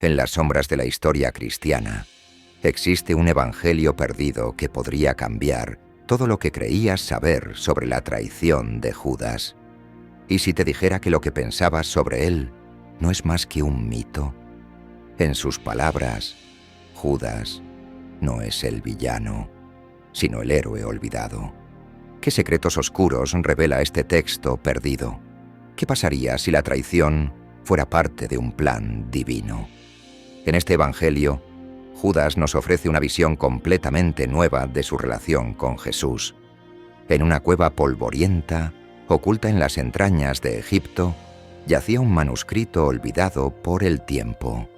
En las sombras de la historia cristiana, existe un evangelio perdido que podría cambiar todo lo que creías saber sobre la traición de Judas. ¿Y si te dijera que lo que pensabas sobre él no es más que un mito? En sus palabras, Judas no es el villano, sino el héroe olvidado. ¿Qué secretos oscuros revela este texto perdido? ¿Qué pasaría si la traición fuera parte de un plan divino? En este evangelio, Judas nos ofrece una visión completamente nueva de su relación con Jesús. En una cueva polvorienta, oculta en las entrañas de Egipto, yacía un manuscrito olvidado por el tiempo.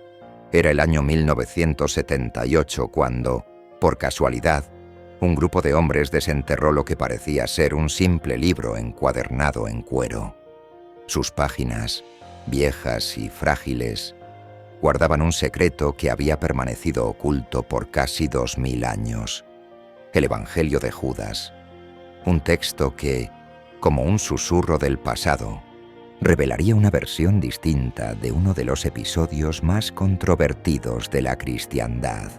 Era el año 1978 cuando, por casualidad, un grupo de hombres desenterró lo que parecía ser un simple libro encuadernado en cuero. Sus páginas, viejas y frágiles, guardaban un secreto que había permanecido oculto por casi 2000 años. El Evangelio de Judas, un texto que, como un susurro del pasado, revelaría una versión distinta de uno de los episodios más controvertidos de la cristiandad.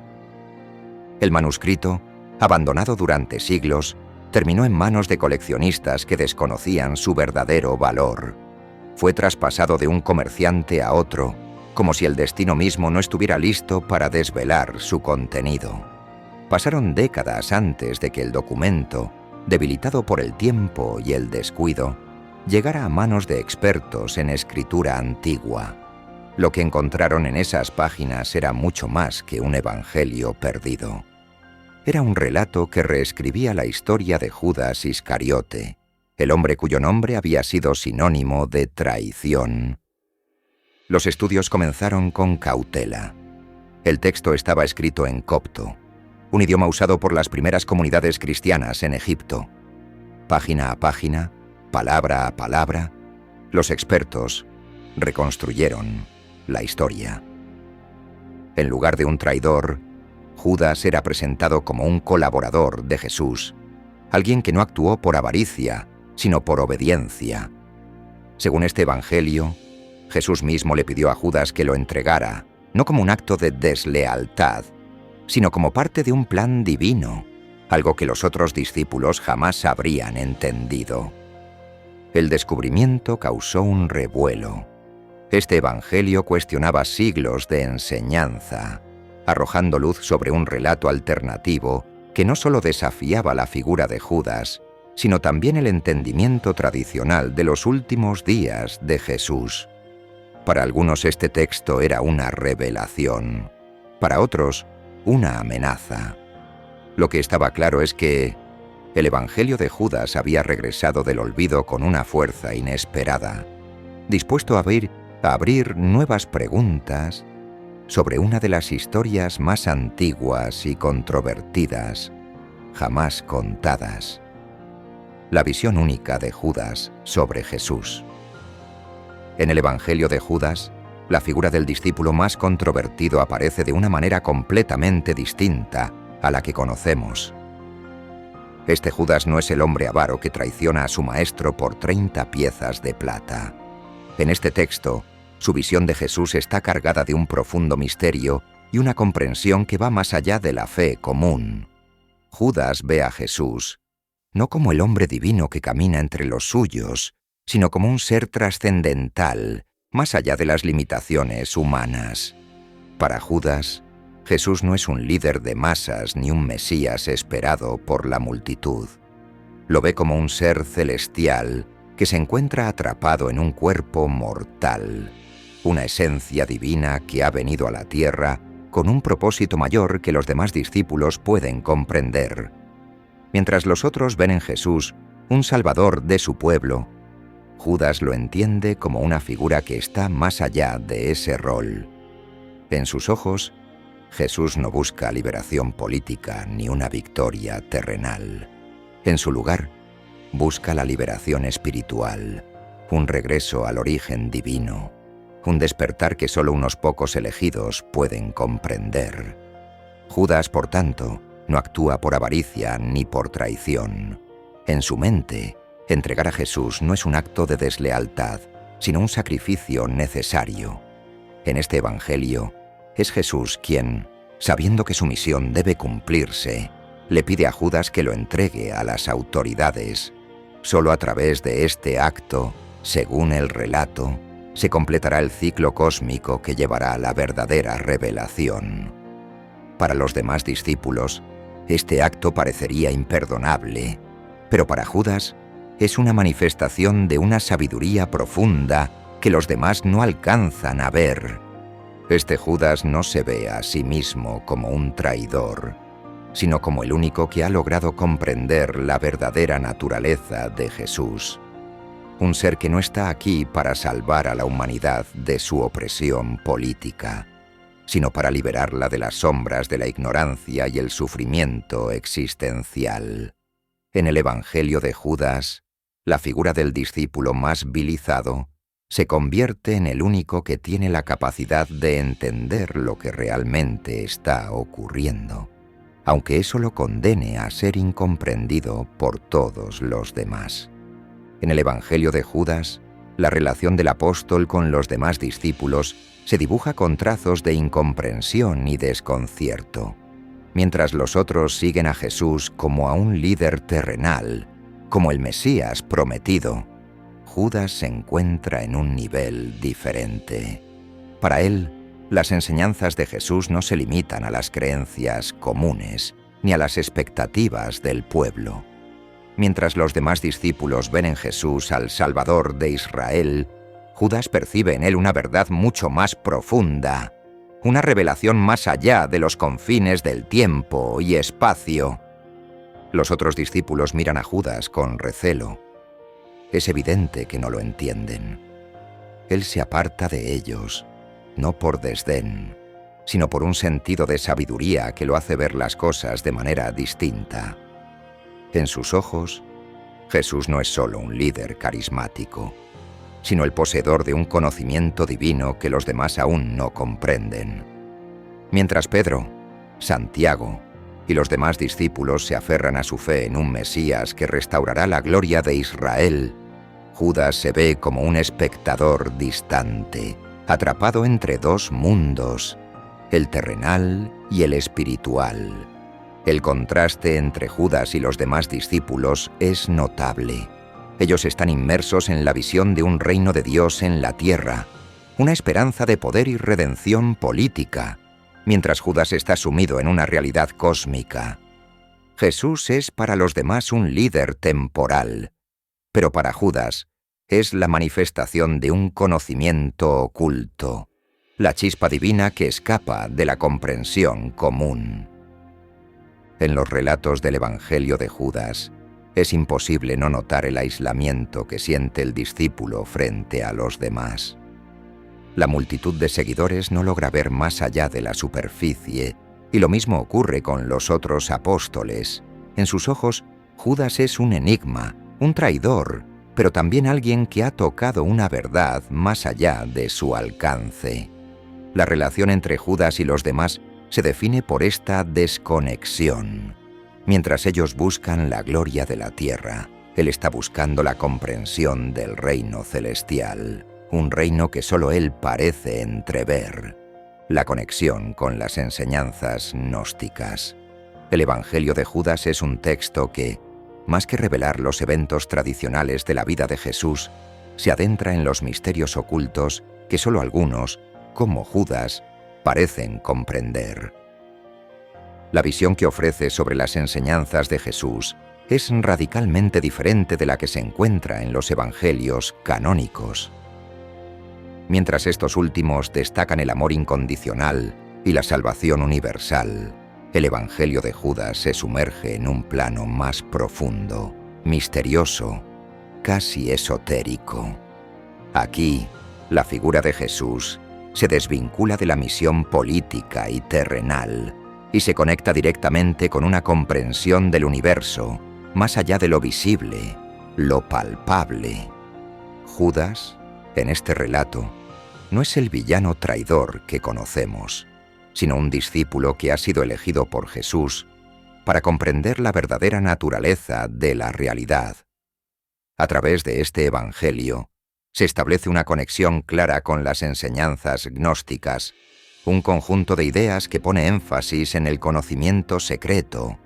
El manuscrito, abandonado durante siglos, terminó en manos de coleccionistas que desconocían su verdadero valor. Fue traspasado de un comerciante a otro, como si el destino mismo no estuviera listo para desvelar su contenido. Pasaron décadas antes de que el documento, debilitado por el tiempo y el descuido, llegara a manos de expertos en escritura antigua. Lo que encontraron en esas páginas era mucho más que un evangelio perdido. Era un relato que reescribía la historia de Judas Iscariote, el hombre cuyo nombre había sido sinónimo de traición. Los estudios comenzaron con cautela. El texto estaba escrito en copto, un idioma usado por las primeras comunidades cristianas en Egipto. Página a página, palabra a palabra, los expertos reconstruyeron la historia. En lugar de un traidor, Judas era presentado como un colaborador de Jesús, alguien que no actuó por avaricia, sino por obediencia. Según este evangelio, Jesús mismo le pidió a Judas que lo entregara, no como un acto de deslealtad, sino como parte de un plan divino, algo que los otros discípulos jamás habrían entendido. El descubrimiento causó un revuelo. Este evangelio cuestionaba siglos de enseñanza, arrojando luz sobre un relato alternativo que no solo desafiaba la figura de Judas, sino también el entendimiento tradicional de los últimos días de Jesús. Para algunos este texto era una revelación, para otros una amenaza. Lo que estaba claro es que el Evangelio de Judas había regresado del olvido con una fuerza inesperada, dispuesto a abrir nuevas preguntas sobre una de las historias más antiguas y controvertidas jamás contadas: la visión única de Judas sobre Jesús. En el Evangelio de Judas, la figura del discípulo más controvertido aparece de una manera completamente distinta a la que conocemos. Este Judas no es el hombre avaro que traiciona a su maestro por 30 piezas de plata. En este texto, su visión de Jesús está cargada de un profundo misterio y una comprensión que va más allá de la fe común. Judas ve a Jesús no como el hombre divino que camina entre los suyos, sino como un ser trascendental, más allá de las limitaciones humanas. Para Judas, Jesús no es un líder de masas ni un Mesías esperado por la multitud. Lo ve como un ser celestial que se encuentra atrapado en un cuerpo mortal, una esencia divina que ha venido a la tierra con un propósito mayor que los demás discípulos pueden comprender. Mientras los otros ven en Jesús un salvador de su pueblo, Judas lo entiende como una figura que está más allá de ese rol. En sus ojos, Jesús no busca liberación política ni una victoria terrenal. En su lugar, busca la liberación espiritual, un regreso al origen divino, un despertar que solo unos pocos elegidos pueden comprender. Judas, por tanto, no actúa por avaricia ni por traición. En su mente, entregar a Jesús no es un acto de deslealtad, sino un sacrificio necesario. En este evangelio, Es Jesús quien, sabiendo que su misión debe cumplirse, le pide a Judas que lo entregue a las autoridades. Solo a través de este acto, según el relato, se completará el ciclo cósmico que llevará a la verdadera revelación. Para los demás discípulos, este acto parecería imperdonable, pero para Judas es una manifestación de una sabiduría profunda que los demás no alcanzan a ver. Este Judas no se ve a sí mismo como un traidor, sino como el único que ha logrado comprender la verdadera naturaleza de Jesús. Un ser que no está aquí para salvar a la humanidad de su opresión política, sino para liberarla de las sombras de la ignorancia y el sufrimiento existencial. En el Evangelio de Judas, la figura del discípulo más vilizado se convierte en el único que tiene la capacidad de entender lo que realmente está ocurriendo, aunque eso lo condene a ser incomprendido por todos los demás. En el Evangelio de Judas, la relación del apóstol con los demás discípulos se dibuja con trazos de incomprensión y desconcierto. Mientras los otros siguen a Jesús como a un líder terrenal, como el Mesías prometido, Judas se encuentra en un nivel diferente. Para él, las enseñanzas de Jesús no se limitan a las creencias comunes ni a las expectativas del pueblo. Mientras los demás discípulos ven en Jesús al Salvador de Israel, Judas percibe en él una verdad mucho más profunda, una revelación más allá de los confines del tiempo y espacio. Los otros discípulos miran a Judas con recelo. Es evidente que no lo entienden. Él se aparta de ellos, no por desdén, sino por un sentido de sabiduría que lo hace ver las cosas de manera distinta. En sus ojos, Jesús no es solo un líder carismático, sino el poseedor de un conocimiento divino que los demás aún no comprenden. Mientras Pedro, Santiago y los demás discípulos se aferran a su fe en un Mesías que restaurará la gloria de Israel, Judas se ve como un espectador distante, atrapado entre dos mundos, el terrenal y el espiritual. El contraste entre Judas y los demás discípulos es notable. Ellos están inmersos en la visión de un reino de Dios en la tierra, una esperanza de poder y redención política, mientras Judas está sumido en una realidad cósmica. Jesús es para los demás un líder temporal, pero para Judas es la manifestación de un conocimiento oculto, la chispa divina que escapa de la comprensión común. En los relatos del Evangelio de Judas, es imposible no notar el aislamiento que siente el discípulo frente a los demás. La multitud de seguidores no logra ver más allá de la superficie, y lo mismo ocurre con los otros apóstoles. En sus ojos, Judas es un enigma, un traidor, pero también alguien que ha tocado una verdad más allá de su alcance. La relación entre Judas y los demás se define por esta desconexión. Mientras ellos buscan la gloria de la tierra, él está buscando la comprensión del reino celestial, un reino que solo él parece entrever. La conexión con las enseñanzas gnósticas. El Evangelio de Judas es un texto que, más que revelar los eventos tradicionales de la vida de Jesús, se adentra en los misterios ocultos que solo algunos, como Judas, parecen comprender. La visión que ofrece sobre las enseñanzas de Jesús es radicalmente diferente de la que se encuentra en los evangelios canónicos. Mientras estos últimos destacan el amor incondicional y la salvación universal, el Evangelio de Judas se sumerge en un plano más profundo, misterioso, casi esotérico. Aquí, la figura de Jesús se desvincula de la misión política y terrenal y se conecta directamente con una comprensión del universo, más allá de lo visible, lo palpable. Judas, en este relato, no es el villano traidor que conocemos, sino un discípulo que ha sido elegido por Jesús para comprender la verdadera naturaleza de la realidad. A través de este Evangelio, se establece una conexión clara con las enseñanzas gnósticas, un conjunto de ideas que pone énfasis en el conocimiento secreto,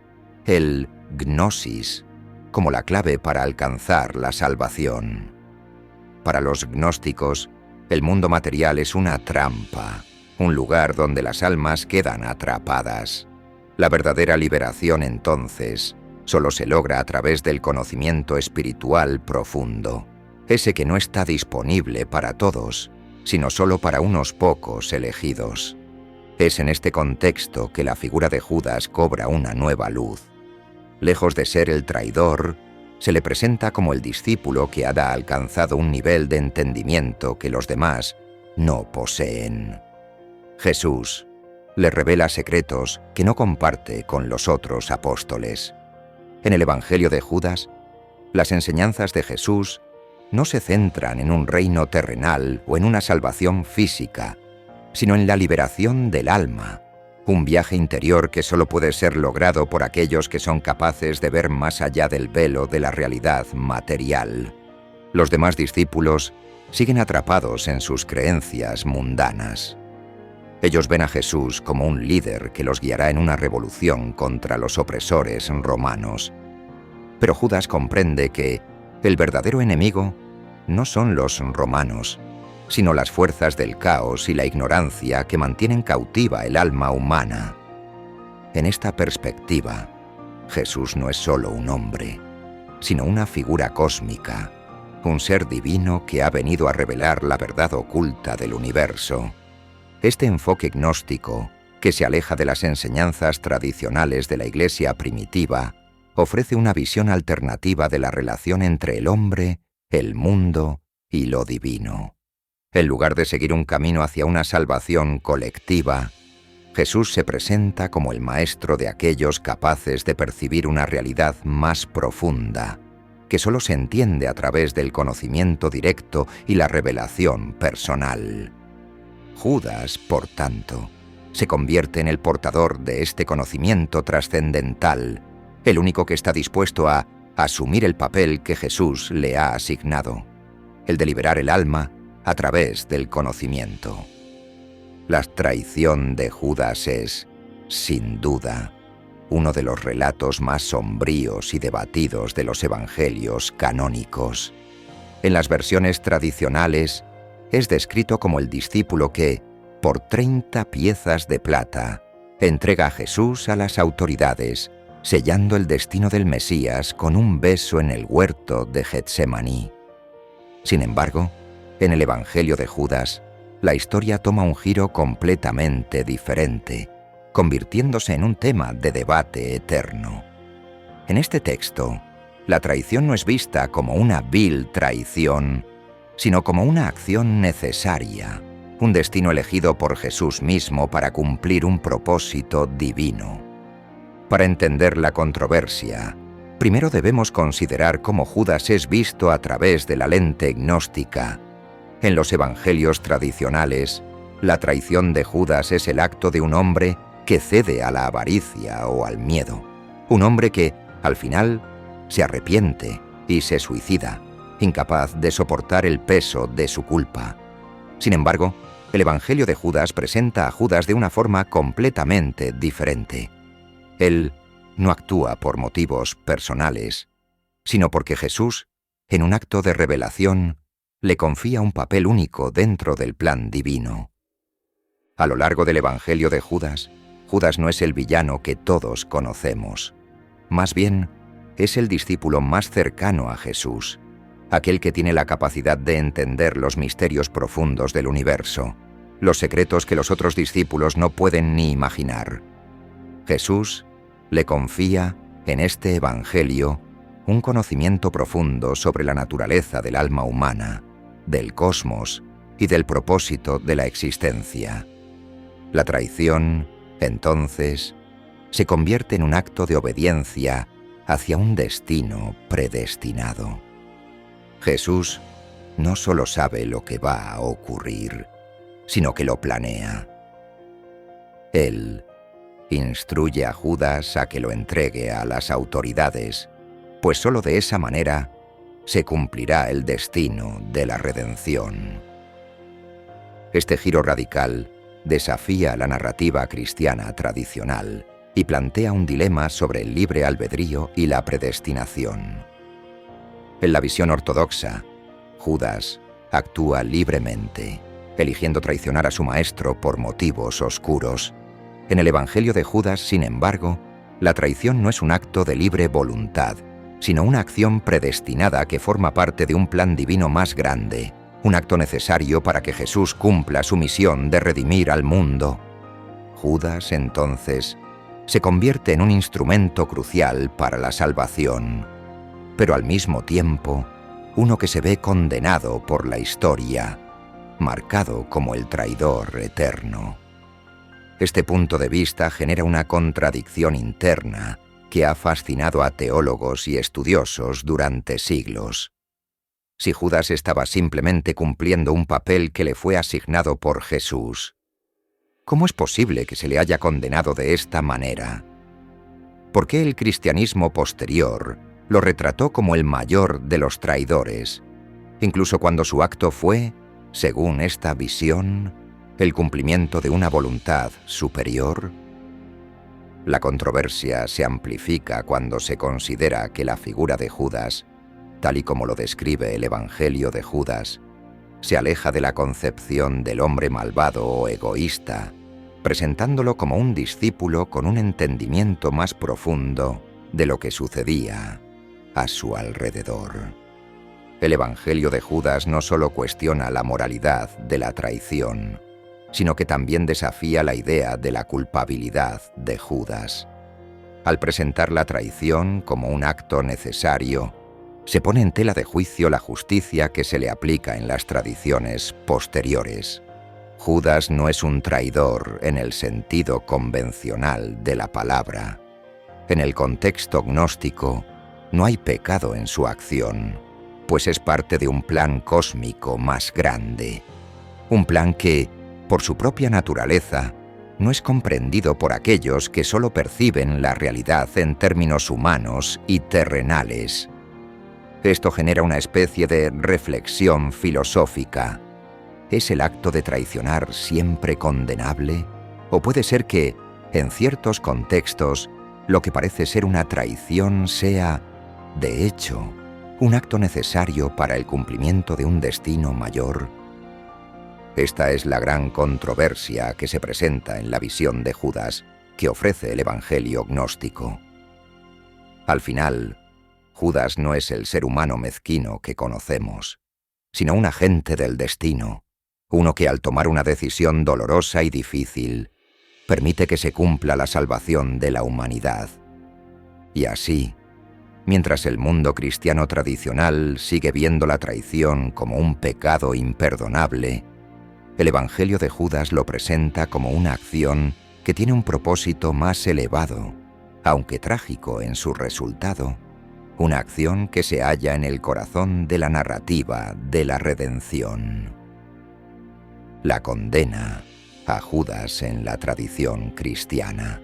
el gnosis, como la clave para alcanzar la salvación. Para los gnósticos, el mundo material es una trampa, un lugar donde las almas quedan atrapadas. La verdadera liberación, entonces, solo se logra a través del conocimiento espiritual profundo, ese que no está disponible para todos, sino solo para unos pocos elegidos. Es en este contexto que la figura de Judas cobra una nueva luz. Lejos de ser el traidor, se le presenta como el discípulo que ha alcanzado un nivel de entendimiento que los demás no poseen. Jesús le revela secretos que no comparte con los otros apóstoles. En el Evangelio de Judas, las enseñanzas de Jesús no se centran en un reino terrenal o en una salvación física, sino en la liberación del alma, un viaje interior que solo puede ser logrado por aquellos que son capaces de ver más allá del velo de la realidad material. Los demás discípulos siguen atrapados en sus creencias mundanas. Ellos ven a Jesús como un líder que los guiará en una revolución contra los opresores romanos. Pero Judas comprende que el verdadero enemigo no son los romanos, sino las fuerzas del caos y la ignorancia que mantienen cautiva el alma humana. En esta perspectiva, Jesús no es solo un hombre, sino una figura cósmica, un ser divino que ha venido a revelar la verdad oculta del universo. Este enfoque gnóstico, que se aleja de las enseñanzas tradicionales de la Iglesia primitiva, ofrece una visión alternativa de la relación entre el hombre, el mundo y lo divino. En lugar de seguir un camino hacia una salvación colectiva, Jesús se presenta como el maestro de aquellos capaces de percibir una realidad más profunda, que solo se entiende a través del conocimiento directo y la revelación personal. Judas, por tanto, se convierte en el portador de este conocimiento trascendental, el único que está dispuesto a asumir el papel que Jesús le ha asignado, el de liberar el alma a través del conocimiento. La traición de Judas es, sin duda, uno de los relatos más sombríos y debatidos de los evangelios canónicos. En las versiones tradicionales, es descrito como el discípulo que, por 30 piezas de plata, entrega a Jesús a las autoridades, sellando el destino del Mesías con un beso en el huerto de Getsemaní. Sin embargo, en el Evangelio de Judas, la historia toma un giro completamente diferente, convirtiéndose en un tema de debate eterno. En este texto, la traición no es vista como una vil traición, sino como una acción necesaria, un destino elegido por Jesús mismo para cumplir un propósito divino. Para entender la controversia, primero debemos considerar cómo Judas es visto a través de la lente gnóstica. En los evangelios tradicionales, la traición de Judas es el acto de un hombre que cede a la avaricia o al miedo. Un hombre que, al final, se arrepiente y se suicida, incapaz de soportar el peso de su culpa. Sin embargo, el Evangelio de Judas presenta a Judas de una forma completamente diferente. Él no actúa por motivos personales, sino porque Jesús, en un acto de revelación, le confía un papel único dentro del plan divino. A lo largo del Evangelio de Judas, Judas no es el villano que todos conocemos. Más bien, es el discípulo más cercano a Jesús, aquel que tiene la capacidad de entender los misterios profundos del universo, los secretos que los otros discípulos no pueden ni imaginar. Jesús le confía, en este Evangelio, un conocimiento profundo sobre la naturaleza del alma humana, del cosmos y del propósito de la existencia. La traición, entonces, se convierte en un acto de obediencia hacia un destino predestinado. Jesús no solo sabe lo que va a ocurrir, sino que lo planea. Él instruye a Judas a que lo entregue a las autoridades, pues solo de esa manera se cumplirá el destino de la redención. Este giro radical desafía la narrativa cristiana tradicional y plantea un dilema sobre el libre albedrío y la predestinación. En la visión ortodoxa, Judas actúa libremente, eligiendo traicionar a su maestro por motivos oscuros. En el Evangelio de Judas, sin embargo, la traición no es un acto de libre voluntad, sino una acción predestinada que forma parte de un plan divino más grande, un acto necesario para que Jesús cumpla su misión de redimir al mundo. Judas, entonces, se convierte en un instrumento crucial para la salvación, pero al mismo tiempo, uno que se ve condenado por la historia, marcado como el traidor eterno. Este punto de vista genera una contradicción interna que ha fascinado a teólogos y estudiosos durante siglos. Si Judas estaba simplemente cumpliendo un papel que le fue asignado por Jesús, ¿cómo es posible que se le haya condenado de esta manera? ¿Por qué el cristianismo posterior lo retrató como el mayor de los traidores, incluso cuando su acto fue, según esta visión, el cumplimiento de una voluntad superior? La controversia se amplifica cuando se considera que la figura de Judas, tal y como lo describe el Evangelio de Judas, se aleja de la concepción del hombre malvado o egoísta, presentándolo como un discípulo con un entendimiento más profundo de lo que sucedía a su alrededor. El Evangelio de Judas no solo cuestiona la moralidad de la traición, sino que también desafía la idea de la culpabilidad de Judas. Al presentar la traición como un acto necesario, se pone en tela de juicio la justicia que se le aplica en las tradiciones posteriores. Judas no es un traidor en el sentido convencional de la palabra. En el contexto gnóstico, no hay pecado en su acción, pues es parte de un plan cósmico más grande. Un plan que, por su propia naturaleza, no es comprendido por aquellos que solo perciben la realidad en términos humanos y terrenales. Esto genera una especie de reflexión filosófica. ¿Es el acto de traicionar siempre condenable? ¿O puede ser que, en ciertos contextos, lo que parece ser una traición sea, de hecho, un acto necesario para el cumplimiento de un destino mayor? Esta es la gran controversia que se presenta en la visión de Judas que ofrece el Evangelio gnóstico. Al final, Judas no es el ser humano mezquino que conocemos, sino un agente del destino, uno que al tomar una decisión dolorosa y difícil, permite que se cumpla la salvación de la humanidad. Y así, mientras el mundo cristiano tradicional sigue viendo la traición como un pecado imperdonable, el Evangelio de Judas lo presenta como una acción que tiene un propósito más elevado, aunque trágico en su resultado, una acción que se halla en el corazón de la narrativa de la redención. La condena a Judas en la tradición cristiana.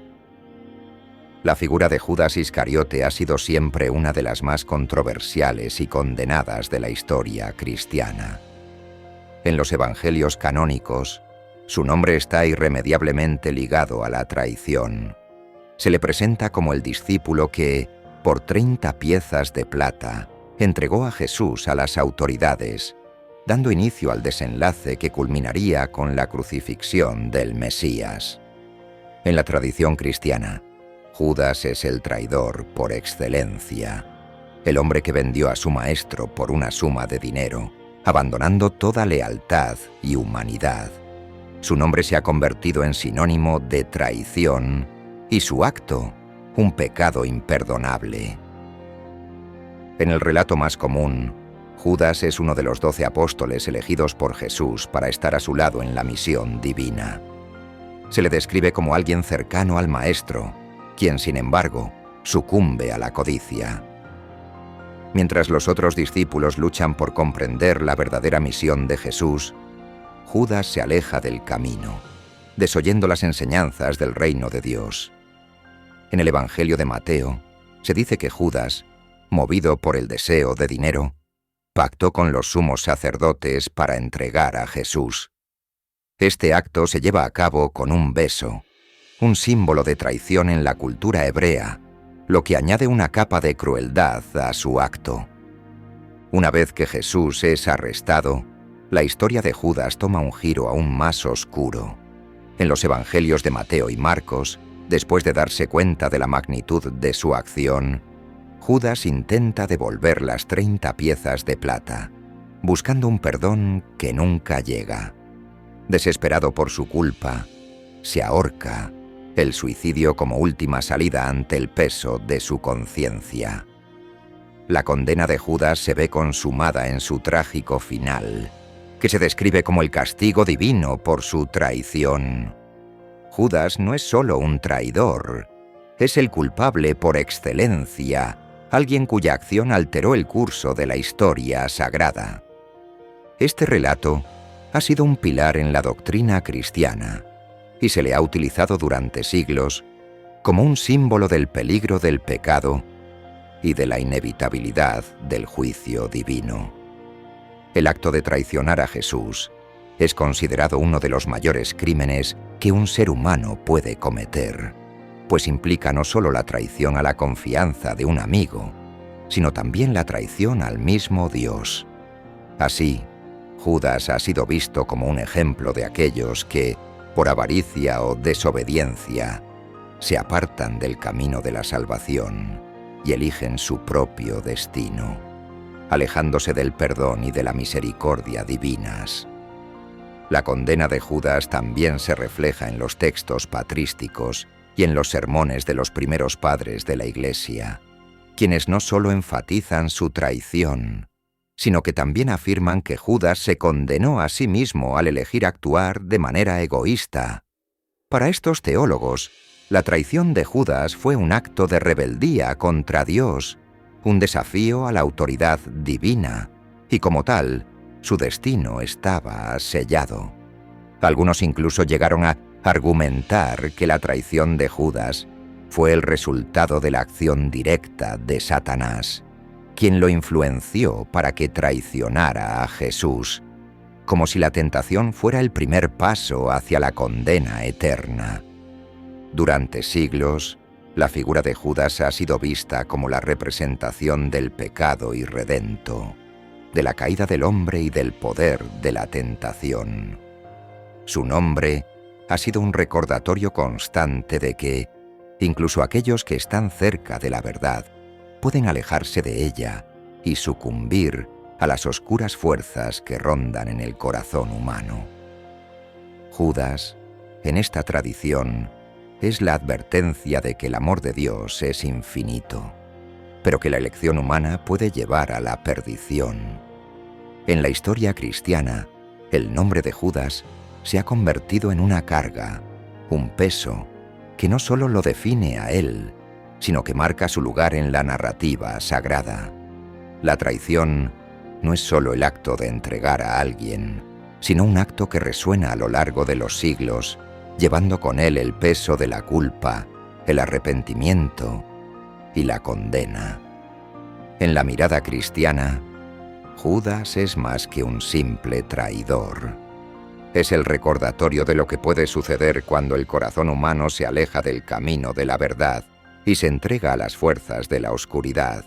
La figura de Judas Iscariote ha sido siempre una de las más controversiales y condenadas de la historia cristiana. En los evangelios canónicos, su nombre está irremediablemente ligado a la traición. Se le presenta como el discípulo que, por 30 piezas de plata, entregó a Jesús a las autoridades, dando inicio al desenlace que culminaría con la crucifixión del Mesías. En la tradición cristiana, Judas es el traidor por excelencia, el hombre que vendió a su maestro por una suma de dinero, abandonando toda lealtad y humanidad. Su nombre se ha convertido en sinónimo de traición y su acto, un pecado imperdonable. En el relato más común, Judas es uno de los 12 apóstoles elegidos por Jesús para estar a su lado en la misión divina. Se le describe como alguien cercano al Maestro, quien, sin embargo, sucumbe a la codicia. Mientras los otros discípulos luchan por comprender la verdadera misión de Jesús, Judas se aleja del camino, desoyendo las enseñanzas del reino de Dios. En el Evangelio de Mateo, se dice que Judas, movido por el deseo de dinero, pactó con los sumos sacerdotes para entregar a Jesús. Este acto se lleva a cabo con un beso, un símbolo de traición en la cultura hebrea, lo que añade una capa de crueldad a su acto. Una vez que Jesús es arrestado, la historia de Judas toma un giro aún más oscuro. En los evangelios de Mateo y Marcos, después de darse cuenta de la magnitud de su acción, Judas intenta devolver las 30 piezas de plata, buscando un perdón que nunca llega. Desesperado por su culpa, se ahorca, el suicidio como última salida ante el peso de su conciencia. La condena de Judas se ve consumada en su trágico final, que se describe como el castigo divino por su traición. Judas no es solo un traidor, es el culpable por excelencia, alguien cuya acción alteró el curso de la historia sagrada. Este relato ha sido un pilar en la doctrina cristiana y se le ha utilizado durante siglos como un símbolo del peligro del pecado y de la inevitabilidad del juicio divino. El acto de traicionar a Jesús es considerado uno de los mayores crímenes que un ser humano puede cometer, pues implica no solo la traición a la confianza de un amigo, sino también la traición al mismo Dios. Así, Judas ha sido visto como un ejemplo de aquellos que, por avaricia o desobediencia, se apartan del camino de la salvación y eligen su propio destino, alejándose del perdón y de la misericordia divinas. La condena de Judas también se refleja en los textos patrísticos y en los sermones de los primeros padres de la Iglesia, quienes no solo enfatizan su traición, sino que también afirman que Judas se condenó a sí mismo al elegir actuar de manera egoísta. Para estos teólogos, la traición de Judas fue un acto de rebeldía contra Dios, un desafío a la autoridad divina, y como tal, su destino estaba sellado. Algunos incluso llegaron a argumentar que la traición de Judas fue el resultado de la acción directa de Satanás, quien lo influenció para que traicionara a Jesús, como si la tentación fuera el primer paso hacia la condena eterna. Durante siglos, la figura de Judas ha sido vista como la representación del pecado irredento, de la caída del hombre y del poder de la tentación. Su nombre ha sido un recordatorio constante de que, incluso aquellos que están cerca de la verdad, pueden alejarse de ella y sucumbir a las oscuras fuerzas que rondan en el corazón humano. Judas, en esta tradición, es la advertencia de que el amor de Dios es infinito, pero que la elección humana puede llevar a la perdición. En la historia cristiana, el nombre de Judas se ha convertido en una carga, un peso, que no solo lo define a él, sino que marca su lugar en la narrativa sagrada. La traición no es solo el acto de entregar a alguien, sino un acto que resuena a lo largo de los siglos, llevando con él el peso de la culpa, el arrepentimiento y la condena. En la mirada cristiana, Judas es más que un simple traidor. Es el recordatorio de lo que puede suceder cuando el corazón humano se aleja del camino de la verdad y se entrega a las fuerzas de la oscuridad.